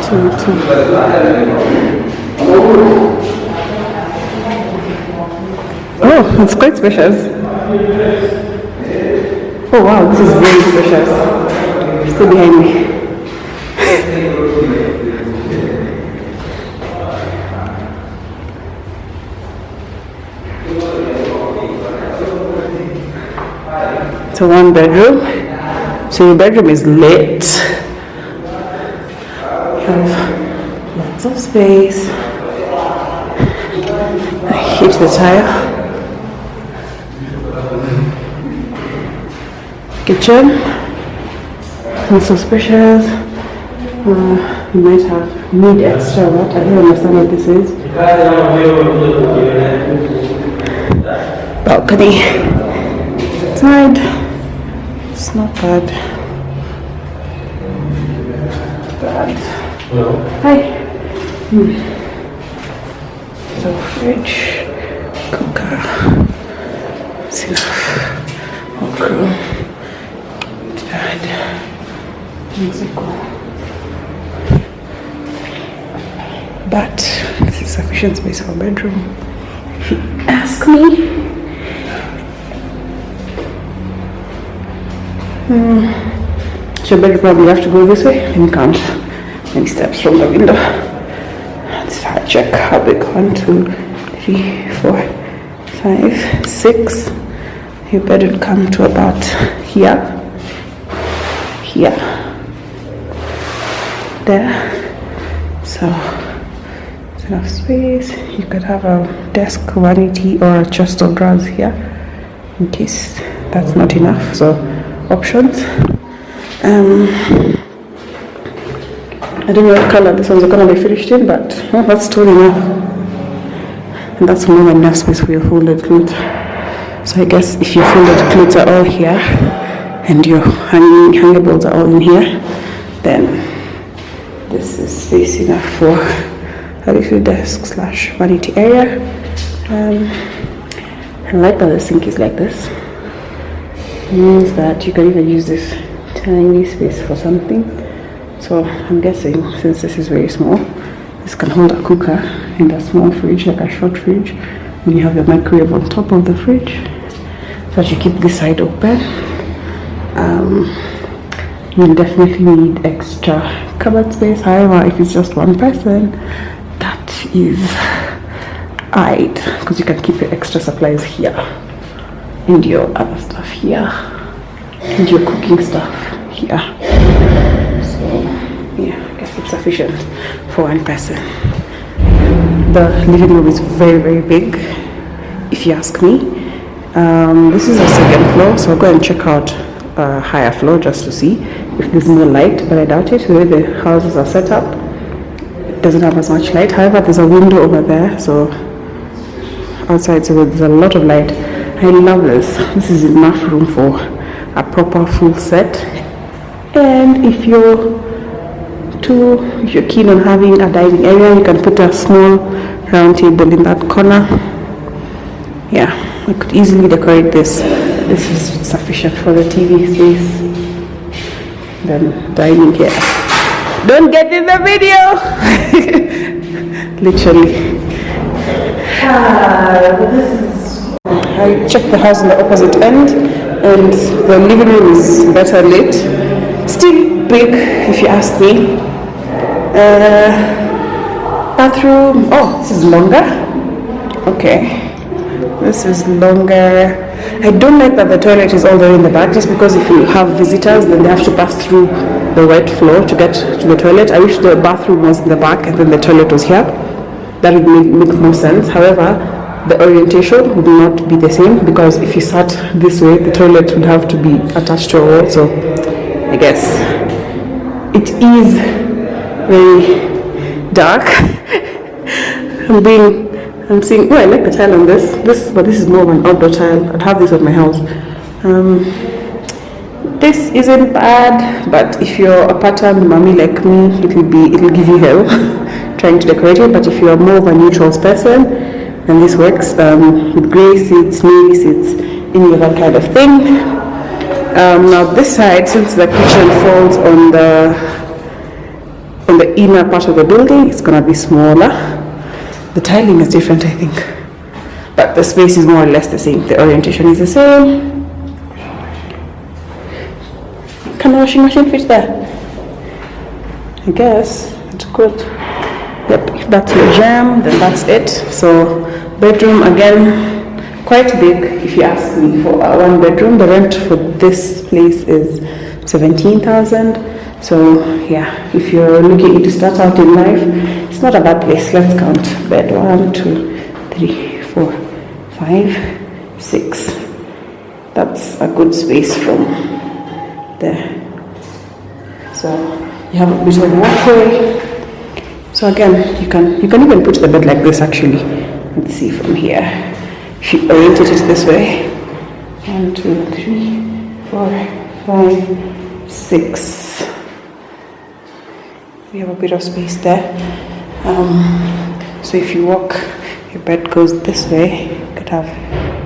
Oh, it's quite spacious. Oh wow, this is very spacious. Still behind me. It's a 1 bedroom. So your bedroom is lit. You have lots of space. I hit the tile. Kitchen. Also spacious. You might have need extra what? I don't understand what this is. Balcony. Side. It's not bad. Hi. So fridge, cooker, it's enough. Room. Dad. Musical. But this is sufficient space for a bedroom. If you ask me. So better probably have to go this way and count many steps from the window. Let's check how big. 1, 2, 3, 4, 5, 6. Your bed would come to about here, there. So it's enough space. You could have a desk, vanity, or a chest of drawers here in case that's not enough. So options. I don't know what color this one's going to be finished in, but that's tall enough. And that's more than enough space for your folded clothes. So I guess if your folded clothes are all here and your hangables are all in here, then this is space enough for a little desk / vanity area. I like that the sink is like this. It means that you can even use this tiny space for something. So I'm guessing since this is very small, this can hold a cooker and a small fridge, like a short fridge, when you have your microwave on top of the fridge. So that you keep this side open. You'll definitely need extra cupboard space. However, if it's just one person, that is alright, because you can keep your extra supplies here and your other stuff here and your cooking stuff here. So yeah, I guess it's sufficient for one person. The living room is very, very big, if you ask me. This is the second floor, so I'll go and check out a higher floor just to see if there's more light, but I doubt it. The way the houses are set up, it doesn't have as much light. However, there's a window over there, so outside, so there's a lot of light. I love this. This is enough room for a proper full set. And if you're keen on having a dining area, you can put a small round table in that corner. Yeah, I could easily decorate this. This is sufficient for the TV space. Then dining here. Don't get in the video! Literally. I checked the house on the opposite end, and the living room is better lit. Still big, if you ask me. Bathroom. Oh, this is longer. Okay. This is longer. I don't like that the toilet is all the way in the back, just because if you have visitors, then they have to pass through the wet floor to get to the toilet. I wish the bathroom was in the back and then the toilet was here. That would make more sense. However, the orientation would not be the same, because if you sat this way, the toilet would have to be attached to a wall. So I guess it is very dark. I'm seeing, oh, I like the tile on this, but this is more of an outdoor tile. I'd have this at my house. This isn't bad, but if you're a pattern mummy like me, it'll give you hell trying to decorate it. But if you're more of a neutral person, then this works. With grey seats, navy seats, any of that kind of thing. Now this side, since the kitchen falls on the on the inner part of the building, it's gonna be smaller. The tiling is different, I think, but the space is more or less the same. The orientation is the same. Can the washing machine fit there? I guess it's good. Yep, if that's your jam, then that's it. So bedroom, again, quite big if you ask me for a one bedroom. The rent for this place is 17,000. So yeah, if you're looking to start out in life, it's not a bad place. Let's count. Bed 1, 2, 3, 4, 5, 6. That's a good space from there. So you have a bit of walkway. So again, you can even put the bed like this actually. Let's see from here. If you orientate it this way. 1, 2, 3, 4, 5, 6. We have a bit of space there. So if you walk, your bed goes this way. You could have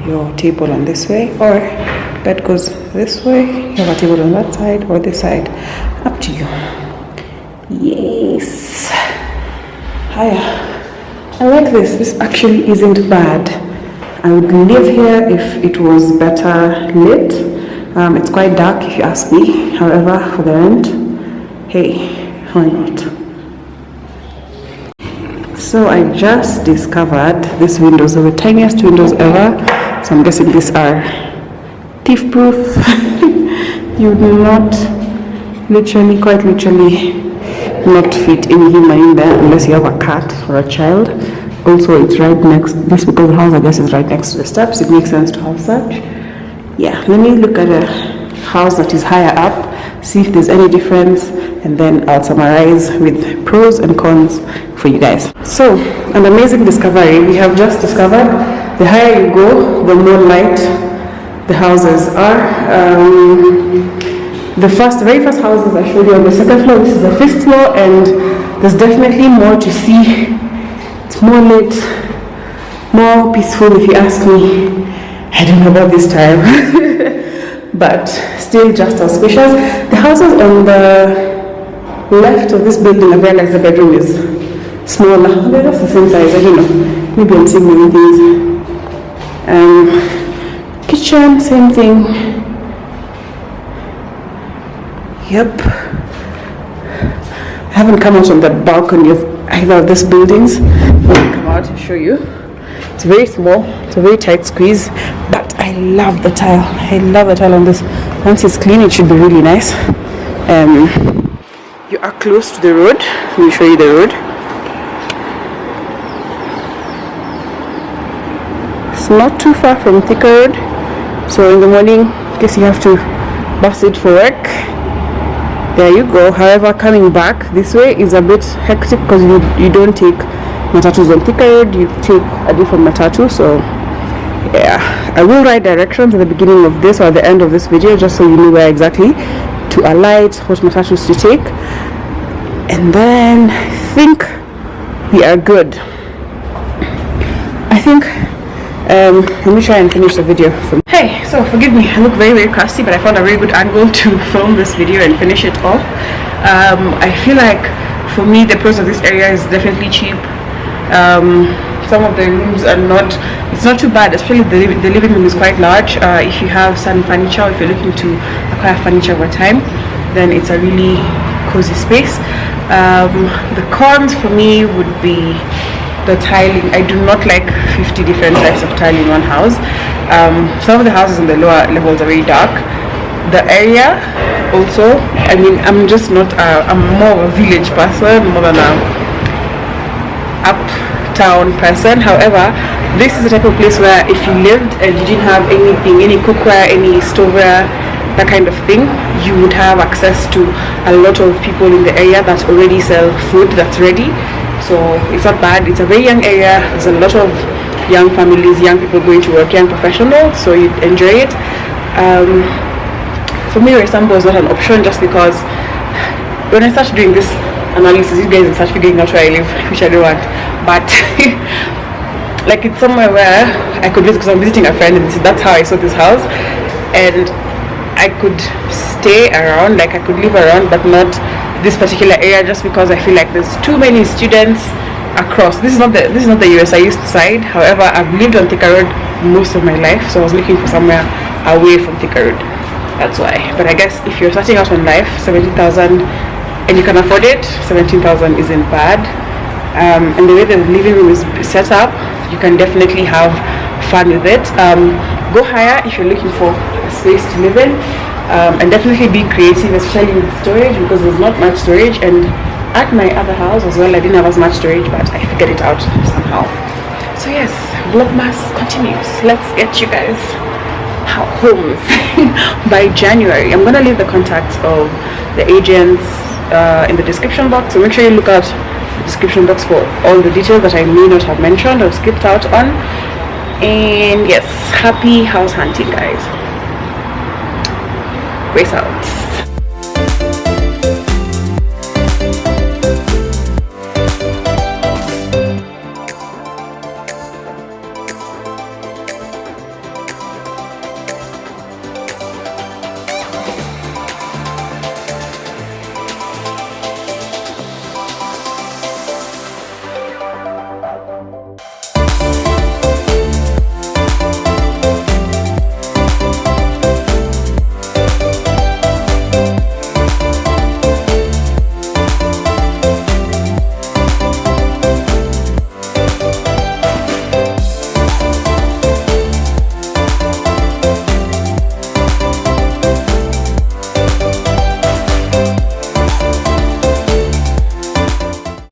your table on this way, or bed goes this way. You have a table on that side or this side. Up to you. Yes. Hiya. I like this. This actually isn't bad. I would live here if it was better lit. It's quite dark if you ask me. However, for the rent, hey, why not? So I just discovered these windows. They're the tiniest windows ever. So I'm guessing these are thief-proof. You would not quite literally not fit any human in there unless you have a cat or a child. Also, it's right next, just because the house I guess is right next to the steps, it makes sense to have such. Yeah, let me look at a house that is higher up, see if there's any difference, and then I'll summarize with pros and cons for you guys. So, an amazing discovery. We have just discovered the higher you go, the more light the houses are. The very first houses I showed you on the second floor, this is the 5th floor, and there's definitely more to see. It's more lit, more peaceful if you ask me. I don't know about this time, but still just as spacious. The houses on the left of this building, I realize the bedroom is smaller. They're just the same size, I don't know. Maybe I'm seeing many things. Kitchen, same thing. Yep. I haven't come out on the balcony of either of these buildings. I'll come out and show you. It's very small, it's a very tight squeeze, but I love the tile. I love the tile on this. Once it's clean, it should be really nice. You are close to the road. Let me show you the road. It's not too far from Thika Road. So in the morning, I guess you have to bus it for work. There you go. However, coming back this way is a bit hectic because you don't take matatus on Thika Road, you take a different matatu. So yeah, I will write directions at the beginning of this or at the end of this video just so you know where exactly to alight, what matatus to take, and then I think we are good. I think let me try and finish the video. Hey, so forgive me, I look very crusty, but I found a very good angle to film this video and finish it off. I feel like for me the pros of this area is definitely cheap. Some of the rooms are it's not too bad, especially the living room is quite large. If you have some furniture, if you're looking to acquire furniture over time, then it's a really cozy space. The cons for me would be the tiling. I do not like 50 different types of tiling in one house. Some of the houses in the lower levels are very dark. The area also, I mean, I'm just not I'm more of a village person more than a uptown person. However, this is the type of place where if you lived and you didn't have anything, any cookware, any stoveware, that kind of thing, you would have access to a lot of people in the area that already sell food that's ready. So it's not bad. It's a very young area. There's a lot of young families, young people going to work, young professionals, so you enjoy it. For me, Resambo is not an option just because when I started doing this analysis, you guys will start figuring out where I live, which I don't want. But like it's somewhere where I could visit, because I'm visiting a friend, and that's how I saw this house, and I could stay around, like I could live around, but not this particular area, just because I feel like there's too many students across. This is not the US I used to side. However, I've lived on Thika Road most of my life, so I was looking for somewhere away from Thika Road. That's why. But I guess if you're starting out on life, 17,000 and you can afford it, 17,000 isn't bad. And the way the living room is set up, you can definitely have fun with it. Go higher if you're looking for a space to live in, and definitely be creative, especially with storage, because there's not much storage. And at my other house as well, I didn't have as much storage, but I figured it out somehow. So yes, Vlogmas continues. Let's get you guys homes by January. I'm gonna leave the contacts of the agents in the description box, so make sure you look out the description box for all the details that I may not have mentioned or skipped out on. And yes, happy house hunting, guys. Grace out.